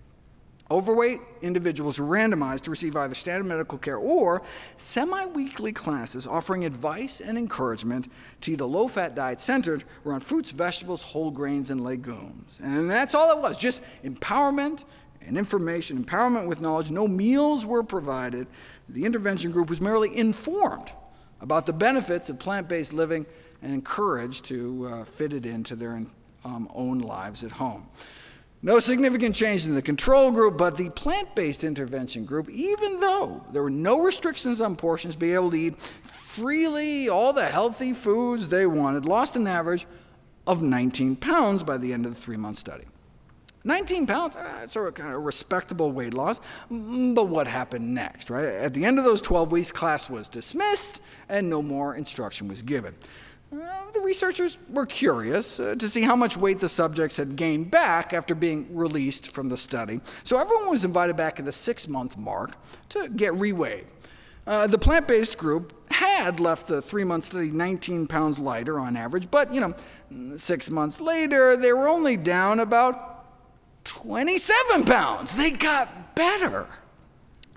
Overweight individuals were randomized to receive either standard medical care or semi-weekly classes offering advice and encouragement to eat a low-fat diet centered around fruits, vegetables, whole grains, and legumes. And that's all it was, just empowerment and information, empowerment with knowledge. No meals were provided. The intervention group was merely informed about the benefits of plant-based living and encouraged to fit it into their own lives at home. No significant change in the control group, but the plant-based intervention group, even though there were no restrictions on portions, be able to eat freely all the healthy foods they wanted, lost an average of 19 pounds by the end of the 3-month study. 19 pounds, it's a kind of respectable weight loss, but what happened next, right? At the end of those 12 weeks, class was dismissed and no more instruction was given. The researchers were curious to see how much weight the subjects had gained back after being released from the study, so everyone was invited back at the 6-month mark to get reweighed. The plant-based group had left the 3-month study 19 pounds lighter on average, but 6 months later, they were only down about 27 pounds. They got better.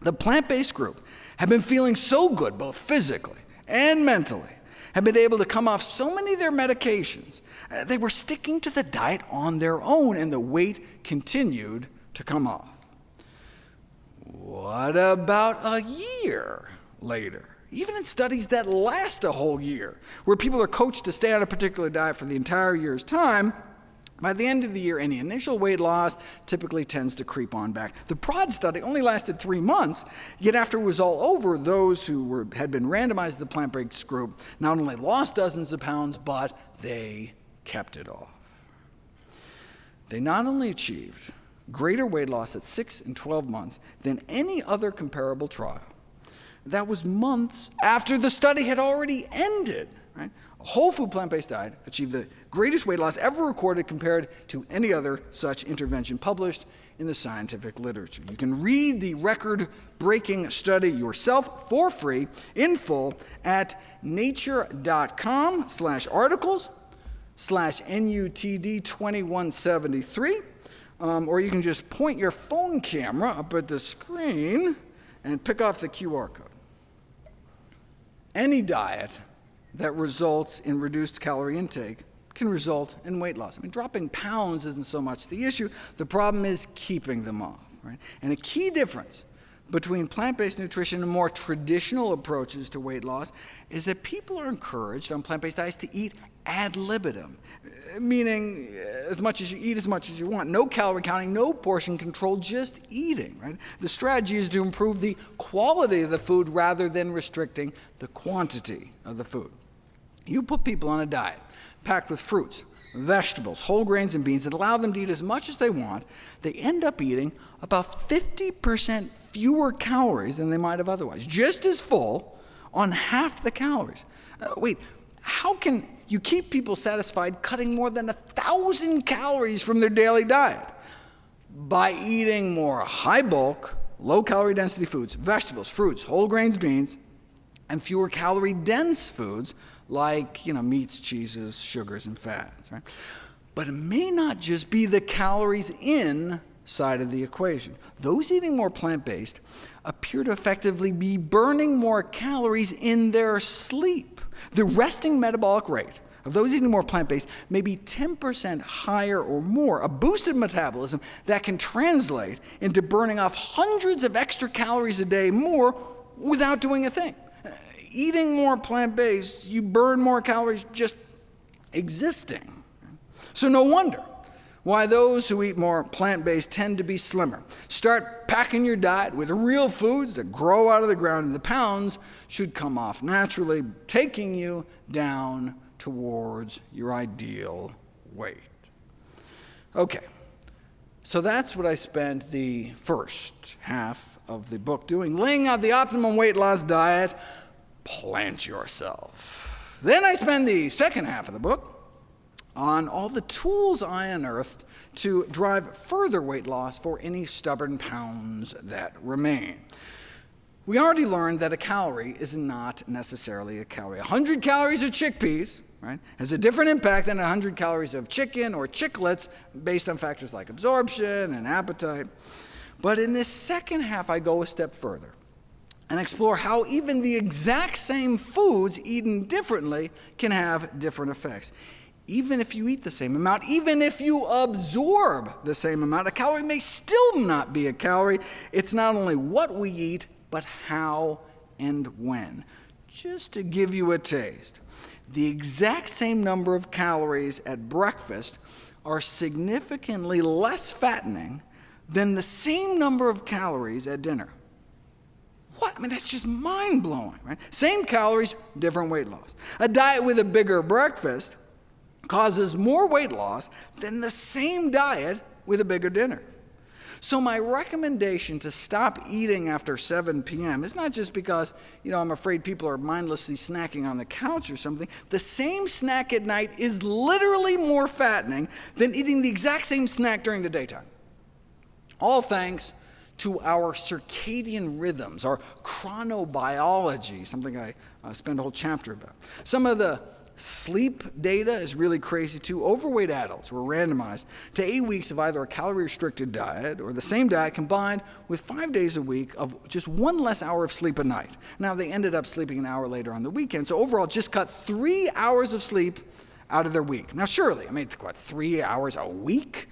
The plant-based group had been feeling so good, both physically and mentally, had been able to come off so many of their medications. They were sticking to the diet on their own, and the weight continued to come off. What about a year later? Even in studies that last a whole year, where people are coached to stay on a particular diet for the entire year's time, by the end of the year, any initial weight loss typically tends to creep on back. The broad study only lasted 3 months, yet after it was all over, those who had been randomized to the plant-based group not only lost dozens of pounds, but they kept it off. They not only achieved greater weight loss at 6 and 12 months than any other comparable trial. That was months after the study had already ended. Right? A whole food plant-based diet achieved the greatest weight loss ever recorded compared to any other such intervention published in the scientific literature. You can read the record-breaking study yourself for free in full at nature.com/articles/NUTD2173, or you can just point your phone camera up at the screen and pick off the QR code. Any diet that results in reduced calorie intake can result in weight loss. I mean, dropping pounds isn't so much the issue. The problem is keeping them off. Right? And a key difference between plant-based nutrition and more traditional approaches to weight loss is that people are encouraged on plant-based diets to eat ad libitum, meaning as much as you eat, as much as you want. No calorie counting, no portion control, just eating. Right? The strategy is to improve the quality of the food rather than restricting the quantity of the food. You put people on a diet packed with fruits, vegetables, whole grains, and beans that allow them to eat as much as they want, they end up eating about 50% fewer calories than they might have otherwise, just as full on half the calories. Wait, how can you keep people satisfied cutting more than 1,000 calories from their daily diet? By eating more high-bulk, low-calorie density foods, vegetables, fruits, whole grains, beans, and fewer calorie-dense foods like meats, cheeses, sugars, and fats. Right? But it may not just be the calories in side of the equation. Those eating more plant-based appear to effectively be burning more calories in their sleep. The resting metabolic rate of those eating more plant-based may be 10% higher or more, a boosted metabolism that can translate into burning off hundreds of extra calories a day more without doing a thing. Eating more plant-based, you burn more calories just existing. So no wonder why those who eat more plant-based tend to be slimmer. Start packing your diet with real foods that grow out of the ground, and the pounds should come off naturally, taking you down towards your ideal weight. Okay, so that's what I spent the first half of the book doing, laying out the optimum weight loss diet. Plant yourself. Then I spend the second half of the book on all the tools I unearthed to drive further weight loss for any stubborn pounds that remain. We already learned that a calorie is not necessarily a calorie. 100 calories of chickpeas, right, has a different impact than 100 calories of chicken or chiclets based on factors like absorption and appetite. But in this second half, I go a step further and explore how even the exact same foods eaten differently can have different effects. Even if you eat the same amount, even if you absorb the same amount, a calorie may still not be a calorie. It's not only what we eat, but how and when. Just to give you a taste, the exact same number of calories at breakfast are significantly less fattening than the same number of calories at dinner. What? I mean, that's just mind-blowing, right? Same calories, different weight loss. A diet with a bigger breakfast causes more weight loss than the same diet with a bigger dinner. So my recommendation to stop eating after 7 p.m. is not just because, I'm afraid people are mindlessly snacking on the couch or something. The same snack at night is literally more fattening than eating the exact same snack during the daytime. All thanks to our circadian rhythms, our chronobiology, something I spend a whole chapter about. Some of the sleep data is really crazy too. Overweight adults were randomized to 8 weeks of either a calorie-restricted diet or the same diet combined with 5 days a week of just 1 less hour of sleep a night. Now, they ended up sleeping an hour later on the weekend, so overall just cut 3 hours of sleep out of their week. Now, surely, it's 3 hours a week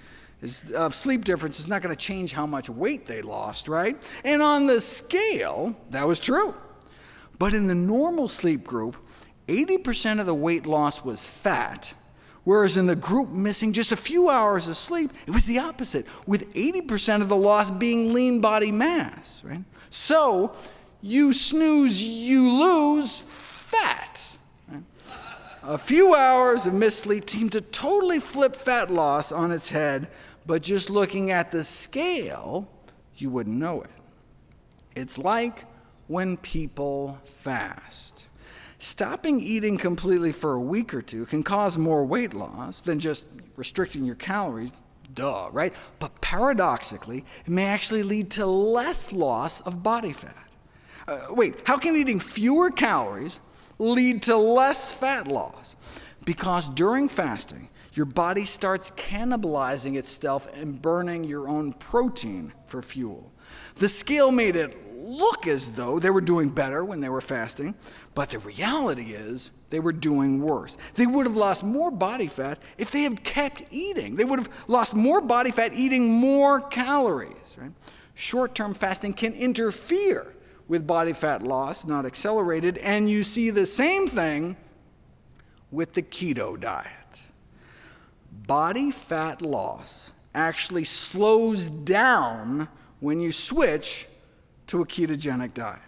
of sleep difference is not going to change how much weight they lost, right? And on the scale, that was true. But in the normal sleep group, 80% of the weight loss was fat, whereas in the group missing just a few hours of sleep, it was the opposite, with 80% of the loss being lean body mass, right? So, you snooze, you lose fat. Right? A few hours of missed sleep seemed to totally flip fat loss on its head, but just looking at the scale, you wouldn't know it. It's like when people fast. Stopping eating completely for a week or two can cause more weight loss than just restricting your calories, duh, right? But paradoxically, it may actually lead to less loss of body fat. Wait, how can eating fewer calories lead to less fat loss? Because during fasting, your body starts cannibalizing itself and burning your own protein for fuel. The scale made it look as though they were doing better when they were fasting, but the reality is they were doing worse. They would have lost more body fat if they had kept eating. They would have lost more body fat eating more calories. Right? Short-term fasting can interfere with body fat loss, not accelerate it, and you see the same thing with the keto diet. Body fat loss actually slows down when you switch to a ketogenic diet.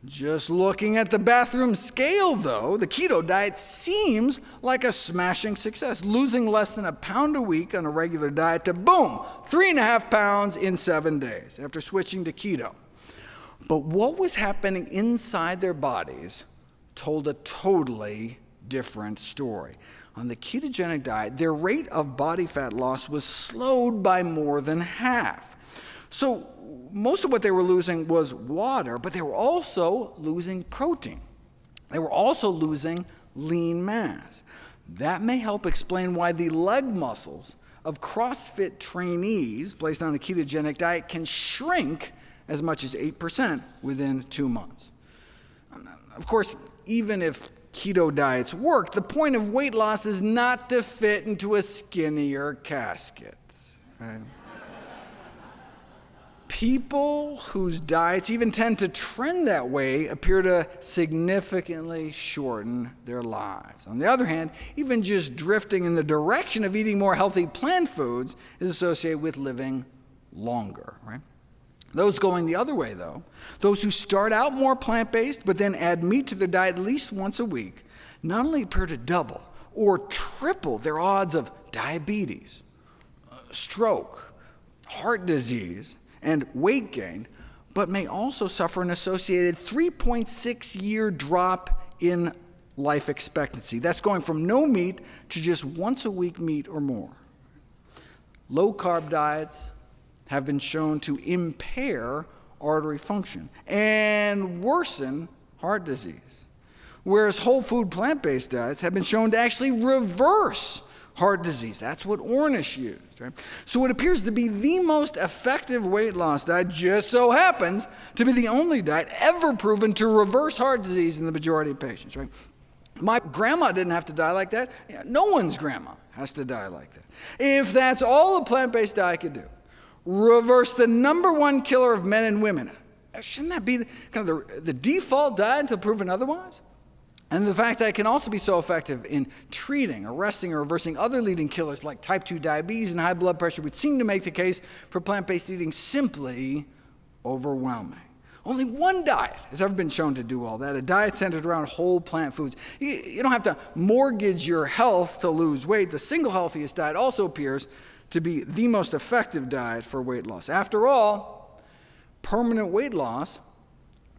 Just looking at the bathroom scale, though, the keto diet seems like a smashing success, losing less than a pound a week on a regular diet to, boom, 3.5 pounds in 7 days after switching to keto. But what was happening inside their bodies told a totally different story. On the ketogenic diet, their rate of body fat loss was slowed by more than half. So most of what they were losing was water, but they were also losing protein. They were also losing lean mass. That may help explain why the leg muscles of CrossFit trainees placed on a ketogenic diet can shrink as much as 8% within 2 months. Of course, even if keto diets work, the point of weight loss is not to fit into a skinnier casket. Right? People whose diets even tend to trend that way appear to significantly shorten their lives. On the other hand, even just drifting in the direction of eating more healthy plant foods is associated with living longer, right? Those going the other way, though, those who start out more plant-based but then add meat to their diet at least once a week, not only appear to double or triple their odds of diabetes, stroke, heart disease, and weight gain, but may also suffer an associated 3.6-year drop in life expectancy. That's going from no meat to just once a week meat or more. Low-carb diets have been shown to impair artery function and worsen heart disease, whereas whole food plant-based diets have been shown to actually reverse heart disease. That's what Ornish used, right? So it appears to be the most effective weight loss diet, just so happens to be the only diet ever proven to reverse heart disease in the majority of patients, right? My grandma didn't have to die like that. No one's grandma has to die like that. If that's all a plant-based diet could do, reverse the number one killer of men and women, shouldn't that be the default diet until proven otherwise? And the fact that it can also be so effective in treating, arresting, or reversing other leading killers like type 2 diabetes and high blood pressure would seem to make the case for plant-based eating simply overwhelming. Only one diet has ever been shown to do all that, a diet centered around whole plant foods. You don't have to mortgage your health to lose weight. The single healthiest diet also appears to be the most effective diet for weight loss. After all, permanent weight loss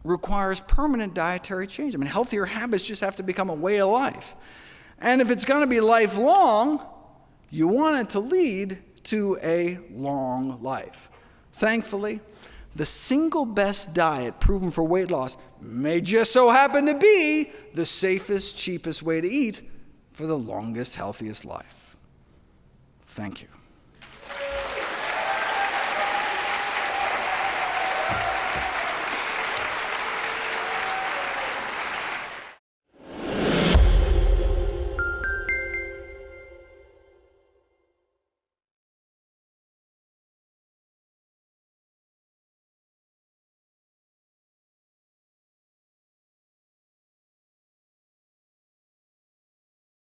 requires permanent dietary change. I mean, healthier habits just have to become a way of life. And if it's going to be lifelong, you want it to lead to a long life. Thankfully, the single best diet proven for weight loss may just so happen to be the safest, cheapest way to eat for the longest, healthiest life. Thank you.